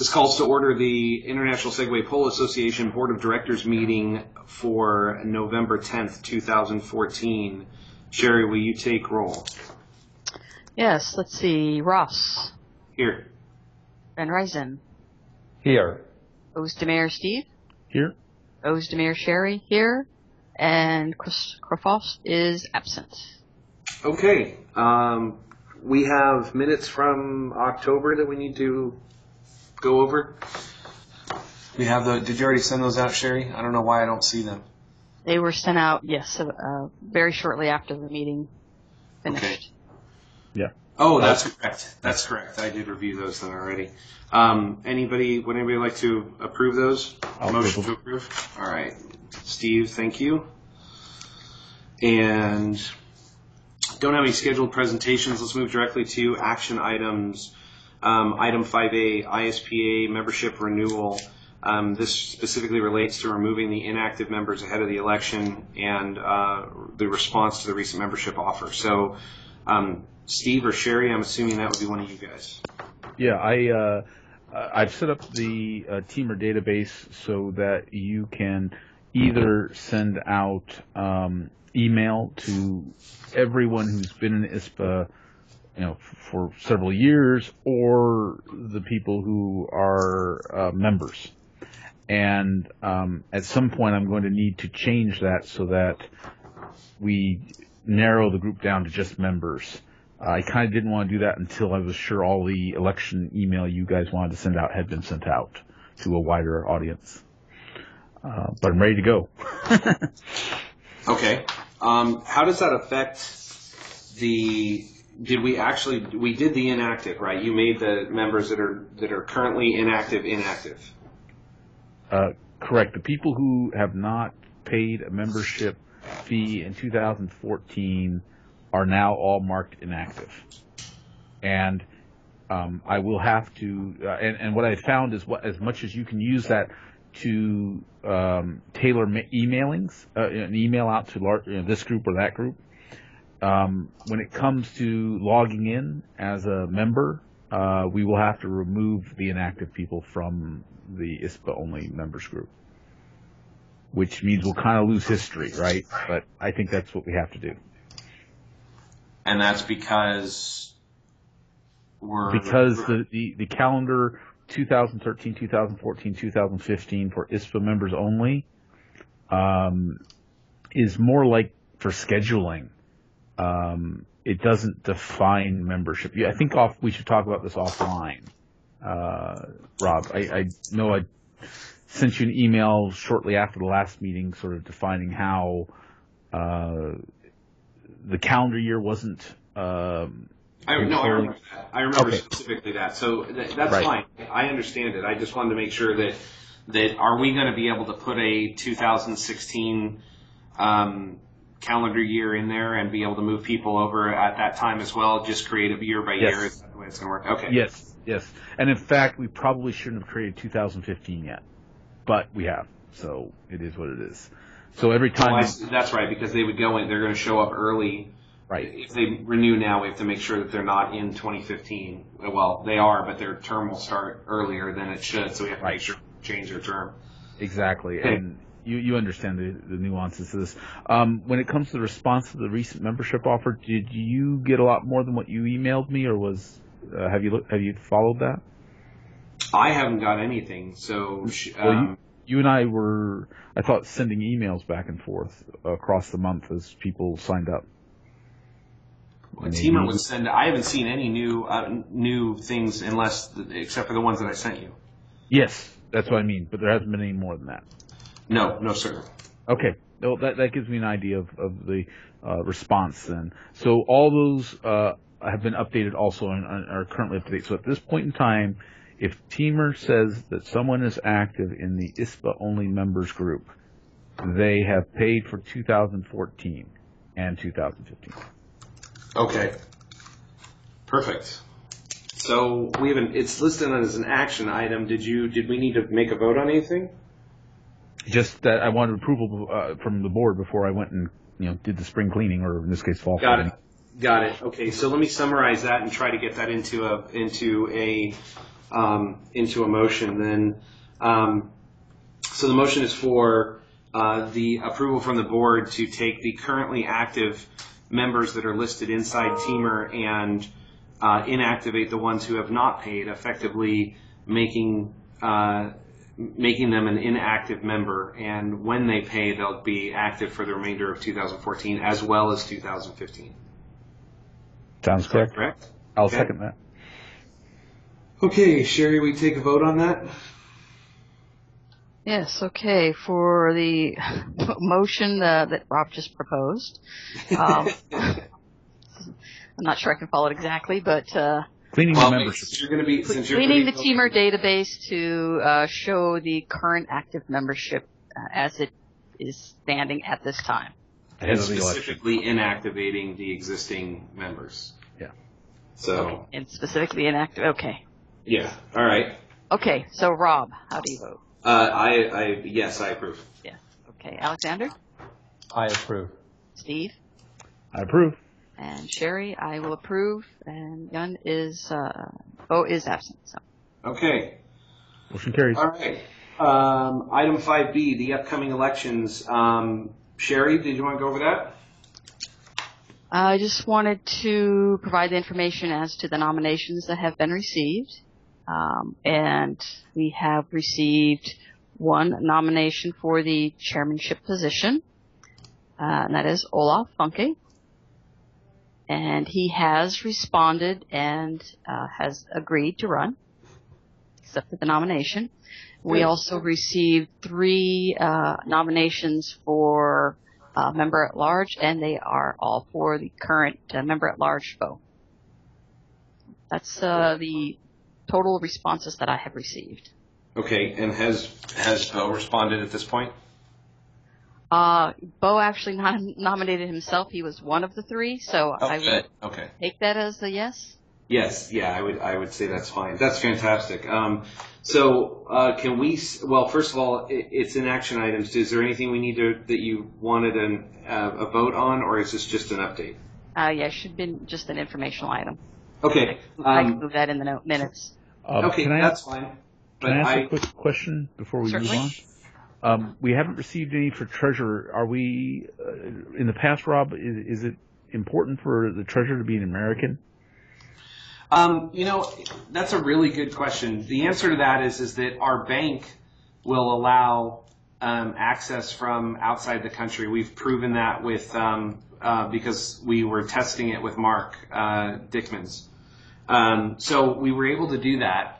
This calls to order the International Segway Polo Association Board of Directors meeting for November 10th, 2014. Sherry, will you take roll? Yes, let's see. Ross. Here. Van Ryzen. Here. Ozdemir Steve. Here. Ozdemir Sherry here. And Chris Krofost is absent. Okay. We have minutes from October that we need to go over. We have did you already send those out, Sherry? I don't know why I don't see them. They were sent out, yes, very shortly after the meeting finished. Okay. Yeah. Oh, that's correct. That's correct. I did review those then already. Would anybody like to approve those? Motion to approve? All right. Steve, thank you. And don't have any scheduled presentations. Let's move directly to action items. Item 5A, ISPA membership renewal. This specifically relates to removing the inactive members ahead of the election and the response to the recent membership offer. So, Steve or Sherry, I'm assuming that would be one of you guys. Yeah, I've set up the Teamer database so that you can either send out email to everyone who's been in ISPA, for several years, or the people who are members. And at some point, I'm going to need to change that so that we narrow the group down to just members. I kind of didn't want to do that until I was sure all the election email you guys wanted to send out had been sent out to a wider audience. But I'm ready to go. Okay. How does that affect we did the inactive, right? You made the members that are currently inactive. Correct. The people who have not paid a membership fee in 2014 are now all marked inactive. And I will have to, and what I found is as much as you can use that to tailor emailings, an email out to this group or that group, when it comes to logging in as a member, we will have to remove the inactive people from the ISPA-only members group, which means we'll kind of lose history, right? But I think that's what we have to do. And that's because the calendar 2013, 2014, 2015 for ISPA members only is more like for scheduling. It doesn't define membership. Yeah, I think we should talk about this offline. Rob, I know I sent you an email shortly after the last meeting sort of defining how the calendar year wasn't I remember that. I remember okay. Specifically that. So that's right. Fine. I understand it. I just wanted to make sure that are we going to be able to put a 2016 calendar year in there and be able to move people over at that time as well, just create a year by year? Is that the way it's going to work? Okay. Yes. And in fact, we probably shouldn't have created 2015 yet, but we have. So it is what it is. So every time... that's right, because they would go in, they're going to show up early. Right. If they renew now, we have to make sure that they're not in 2015. Well, they are, but their term will start earlier than it should, so we have to make sure to change their term. Exactly. Okay. And you understand the nuances of this. When it comes to the response to the recent membership offer, did you get a lot more than what you emailed me, or have you followed that? I haven't got anything. So you and I were, I thought, sending emails back and forth across the month as people signed up. Teamer would send. I haven't seen any new things except for the ones that I sent you. Yes, that's what I mean. But there hasn't been any more than that. No, sir. Okay, well, that gives me an idea of the response then. So all those have been updated also and are currently up to date. So at this point in time, if Teamer says that someone is active in the ISPA-only members group, they have paid for 2014 and 2015. Okay. Perfect. So it's listed as an action item. Did we need to make a vote on anything? Just that I wanted approval from the board before I went and did the spring cleaning, or in this case fall cleaning. Got it. Okay, so let me summarize that and try to get that into a into a motion, then so the motion is for the approval from the board to take the currently active members that are listed inside Teamer and inactivate the ones who have not paid, effectively making them an inactive member. And when they pay, they'll be active for the remainder of 2014 as well as 2015. Sounds correct. Correct? I'll Okay. second that. Okay, Sherry, we take a vote on that? Yes, okay. For the motion that Rob just proposed, I'm not sure I can follow it exactly, but Cleaning the membership. Since you're going to be cleaning the Teamer database to show the current active membership as it is standing at this time. Ahead and of the election. specifically inactivating the existing members. Yeah. So, Okay. And specifically inactive. Okay. yeah, all right. Okay. So Rob, how do you vote? Yes, I approve. Yes. Okay. Alexander, I approve. Steve, I approve. and Sherry, I will approve. And Yun is vote is absent. So. Okay. Motion carries. All right. Item 5B, the upcoming elections. Sherry, did you want to go over that? I just wanted to provide the information as to the nominations that have been received. And we have received one nomination for the chairmanship position, and that is Olaf Funke. And he has responded and has agreed to run, accepted the nomination. We also received 3 nominations for member at large, and they are all for the current member at large vote. That's the total responses that I have received. Okay, and has Bo responded at this point? Bo actually nominated himself. He was one of the 3, so I would take that as a yes. Yes, yeah, I would say that's fine. That's fantastic. Can we? Well, first of all, it's in action items. Is there anything we need that you wanted a vote on, or is this just an update? Yeah, it should have been just an informational item. Okay. I can move that in the minutes. Okay, that's fine. Can I ask a quick question before we Certainly. move on? We haven't received any for treasurer. Are we, in the past, Rob, is it important for the treasurer to be an American? That's a really good question. The answer to that is that our bank will allow access from outside the country. We've proven that with because we were testing it with Mark Dickmans. So we were able to do that.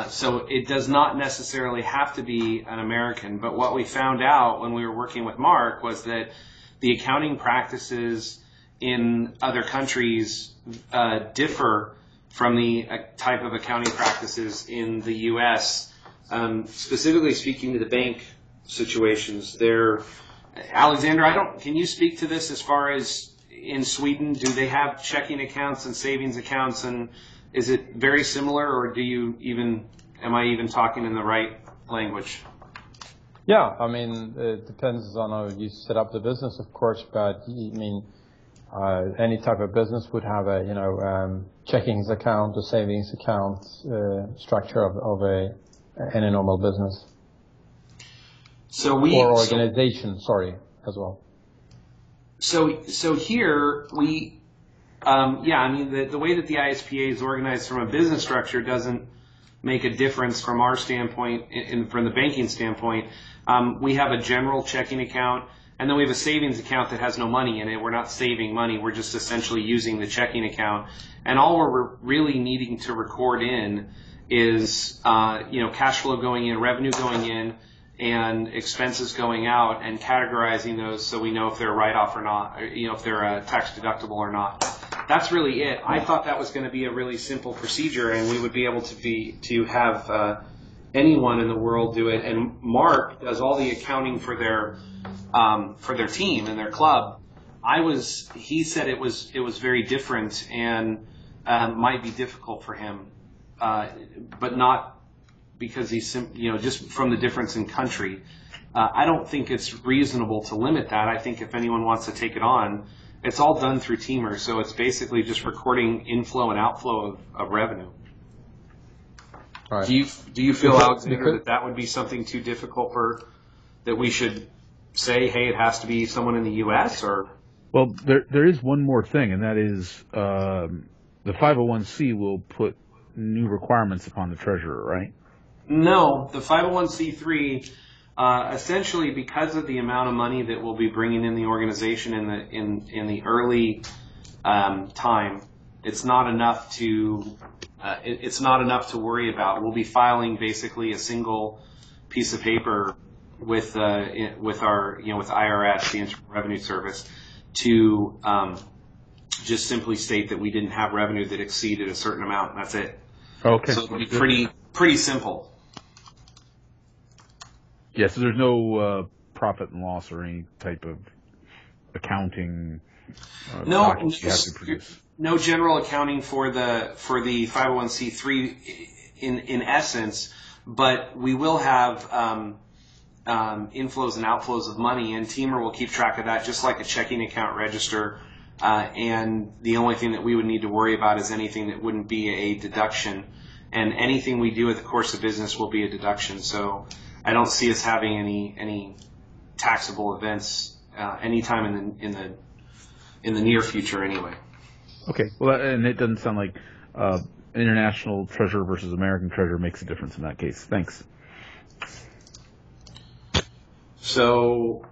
So it does not necessarily have to be an American. But what we found out when we were working with Mark was that the accounting practices in other countries differ from the type of accounting practices in the U.S. Specifically speaking to the bank situations, Alexander, can you speak to this as far as in Sweden? Do they have checking accounts and savings accounts, and is it very similar, or am I even talking in the right language? Yeah, I mean, it depends on how you set up the business, of course, but any type of business would have a, checkings account, a savings account structure of any normal business. Or organization, as well. So here we, the way that the ISPA is organized from a business structure doesn't make a difference from our standpoint, from the banking standpoint. We have a general checking account, and then we have a savings account that has no money in it. We're not saving money. We're just essentially using the checking account. And all we're really needing to record in is, cash flow going in, revenue going in, and expenses going out, and categorizing those so we know if they're a write-off or not, or, if they're tax deductible or not. That's really it. I thought that was going to be a really simple procedure, and we would be able to have anyone in the world do it. And Mark does all the accounting for their team and their club. He said it was very different and might be difficult for him, but not because he's just from the difference in country. I don't think it's reasonable to limit that. I think if anyone wants to take it on, it's all done through Teamer, so it's basically just recording inflow and outflow of revenue. Right. Do you feel, Alexander, that would be something too difficult that we should say, hey, it has to be someone in the U.S. or? Well, there is one more thing, and that is the 501c will put new requirements upon the treasurer, right? No, the 501c3, essentially because of the amount of money that we'll be bringing in the organization in the early time, it's not enough to worry about. We'll be filing basically a single piece of paper with our with IRS, the Internal Revenue Service, to just simply state that we didn't have revenue that exceeded a certain amount, and that's it. Okay. So it'll be pretty simple. Yeah, so there's no profit and loss or any type of accounting documents you have to produce. No general accounting for the 501c3 in essence, but we will have inflows and outflows of money, and Teamer will keep track of that just like a checking account register. And the only thing that we would need to worry about is anything that wouldn't be a deduction, and anything we do in the course of business will be a deduction. So I don't see us having any taxable events anytime in the near future anyway. Okay. Well, and it doesn't sound like international treasurer versus American treasurer makes a difference in that case. Thanks. So,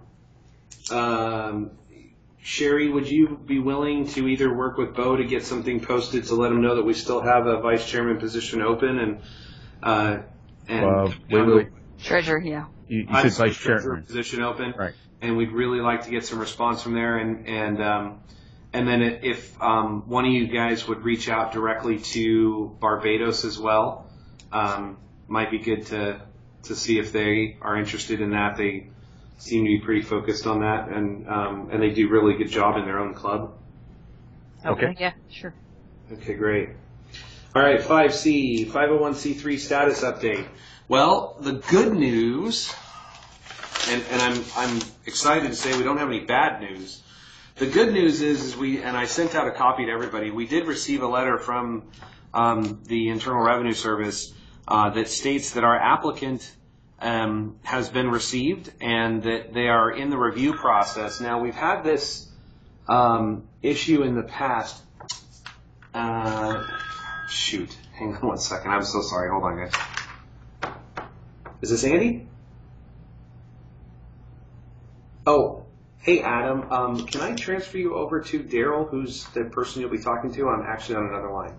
Sherry, would you be willing to either work with Bo to get something posted to let him know that we still have a vice chairman position open wait. Treasurer, yeah. You said vice chairman position open, right? And we'd really like to get some response from there, and then if one of you guys would reach out directly to Barbados as well, might be good to see if they are interested in that. They seem to be pretty focused on that, and they do a really good job in their own club. Okay. Yeah, sure. Okay, great. All right, 5C, 501c3 status update. Well, the good news, and I'm excited to say we don't have any bad news. The good news is and I sent out a copy to everybody, we did receive a letter from the Internal Revenue Service that states that our applicant has been received and that they are in the review process. Now, we've had this issue in the past. Shoot, hang on one second. I'm so sorry. Hold on, guys. Is this Andy? Oh, hey, Adam. Can I transfer you over to Daryl, who's the person you'll be talking to? I'm actually on another line.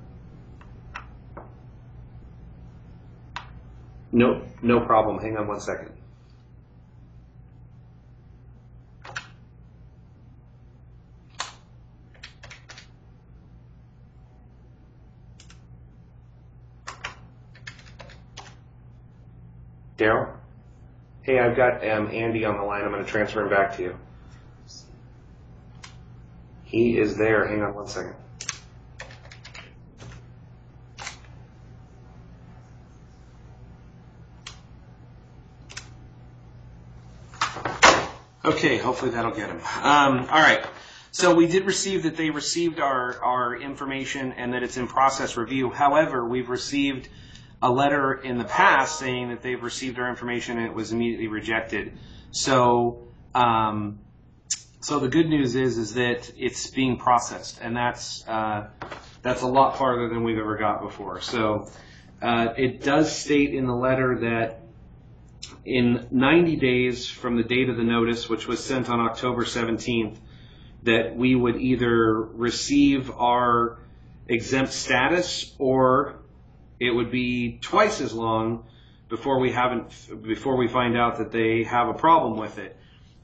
No problem. Hang on one second. Daryl? Hey, I've got Andy on the line. I'm going to transfer him back to you. He is there. Hang on one second. Okay, hopefully that'll get him. All right. So we did receive that they received our information and that it's in process review. However, we've received a letter in the past saying that they've received our information and it was immediately rejected. So, so the good news is that it's being processed, and that's a lot farther than we've ever got before. So, it does state in the letter that in 90 days from the date of the notice, which was sent on October 17th, that we would either receive our exempt status or it would be twice as long before we find out that they have a problem with it.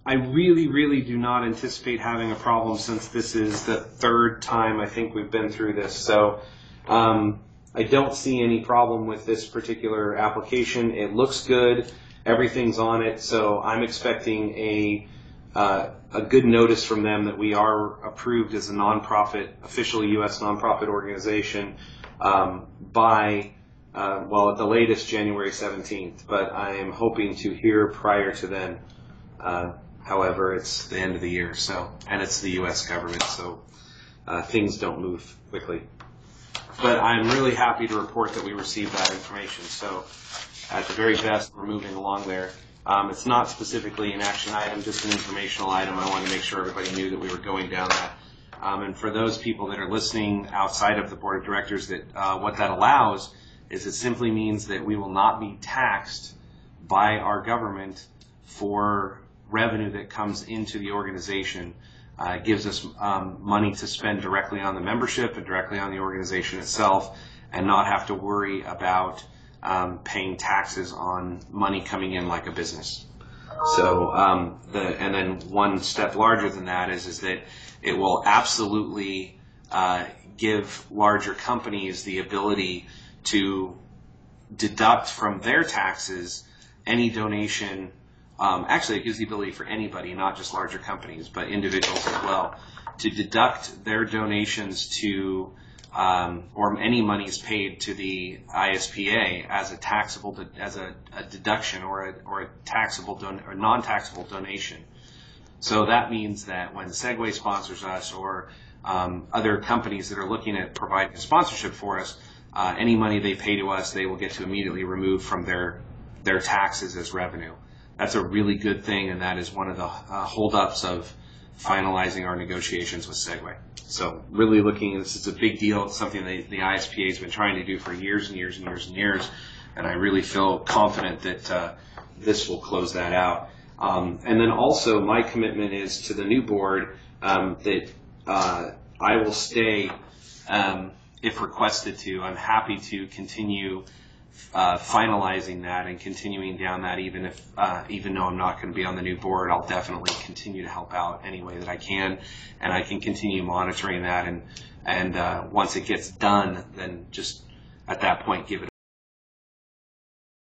I really, really do not anticipate having a problem since this is the third time I think we've been through this. So I don't see any problem with this particular application. It looks good. Everything's on it. So I'm expecting a good notice from them that we are approved as a nonprofit, official U.S. nonprofit organization by, at the latest January 17th. But I am hoping to hear prior to then. However, it's the end of the year, and it's the U.S. government, so things don't move quickly. But I'm really happy to report that we received that information. So at the very best, we're moving along there. It's not specifically an action item, just an informational item. I wanted to make sure everybody knew that we were going down that. And for those people that are listening outside of the board of directors, that what that allows is it simply means that we will not be taxed by our government for revenue that comes into the organization. It gives us money to spend directly on the membership and directly on the organization itself, and not have to worry about paying taxes on money coming in like a business. So, and then one step larger than that is that it will absolutely give larger companies the ability to deduct from their taxes any donation. Actually, it gives the ability for anybody, not just larger companies, but individuals as well, to deduct their donations to, or any monies paid to the ISPA as a taxable, as a deduction or a taxable or non-taxable donation. So that means that when Segway sponsors us, or other companies that are looking at providing sponsorship for us, any money they pay to us, they will get to immediately remove from their taxes as revenue. That's a really good thing, and that is one of the holdups of finalizing our negotiations with Segway. So really this is a big deal. It's something the ISPA has been trying to do for years and years and years and years, and I really feel confident that this will close that out. And then also my commitment is to the new board that I will stay if requested to. I'm happy to continue finalizing that and continuing down that, even though I'm not going to be on the new board. I'll definitely continue to help out any way that I can, and I can continue monitoring that, and once it gets done, then just at that point give it